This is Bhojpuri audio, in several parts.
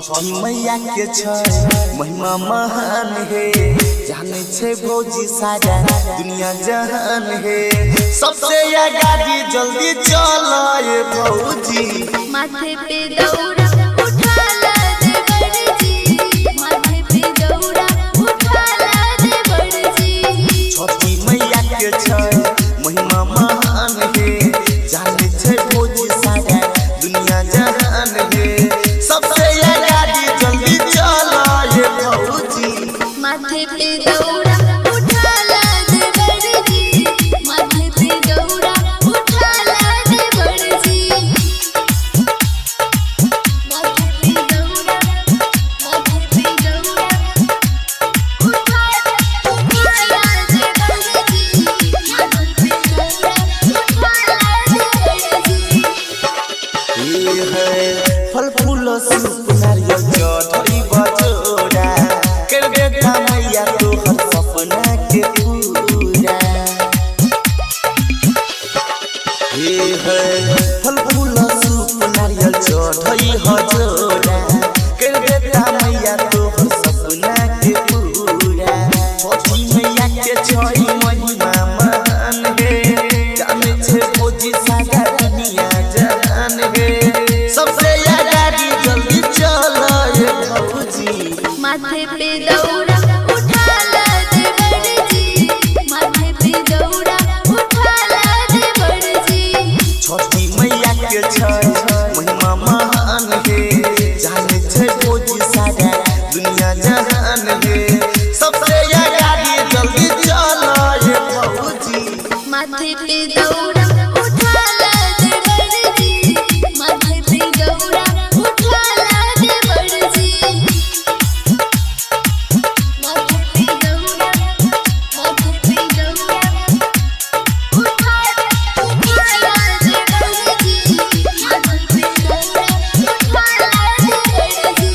छठी मैया के छै महिमा महान है, जाने छे भौजी सारा दुनिया जहान है। सबसे आगाड़ी जल्दी चलो ये भौजी, माथे पे दौड़ा उठा ला दे बड़जी, माथे पे दौड़ा उठा ला दे बड़जी। छठी मैया के छै महिमा महान है, जाने छे भौजी सारा दुनिया जहान है। सबसे आगाड़ी जल्दी चलो ये भौजी, माथे पे दौड़ा उठा ला दे बड़जी, माथे पे दौड़ा उठा ला दे बड़जी। माथे पे दौड़ा उठा ला दे बड़जी, माथे पे दौड़ा उठा ला दे बड़जी। ये है फल फूल सूप नारियल चढ़ई बजोरा, कर बेटा मैया तोहर सपना के पूरा। ये है फल फूल सूप नारियल चढ़ई हजोरा, कर बेटा मैया तोहर सपना के पूरा। छठी मैया के छै महिमा महान है, जाने छे भौजी सारा दुनिया जहान है। सबसे आगाड़ी जल्दी चलो ये भौजी, माथे पे दौड़ा उठा ला दे बड़जी, माथे पे दौड़ा उठा ला दे बड़जी। छठी मैया के छै महिमा महान है, जाने छे भौजी सारा दुनिया जहान है। सबसे आगाड़ी जल्दी चलो ये भौजी, माथे पे दौड़ा उठा ला दे बड़जी, माथे पे दौड़ा उठा ला दे बड़जी। माथे पे दौड़ा उठा ला दे बड़जी, माथे पे दौड़ा उठा ला दे बड़जी।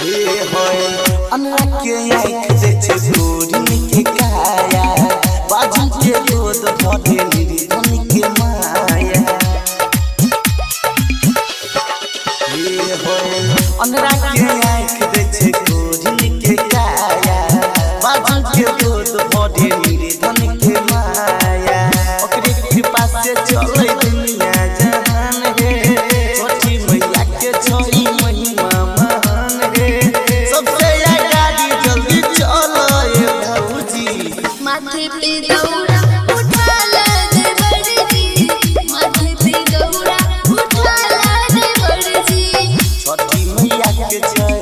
हे होय अनरा के आँख जे छे गोरी के काया, बाजू के गोद भरे निर्धन के माया। हे होय अनरा के आँख जे छे गोरी के काया, बाजू के गोद भरे निर्धन के माया। ओकरे कृपा से चले दुनिया जहान है, छठी मैया के छै महिमा महान है। सबसे आगाड़ी जल्दी चलो ये भौजी, माथे पे दौड़ा उठा ला दे बड़जी, माथे पे दौड़ा उठा ला दे बड़जी। छठी मैया के छै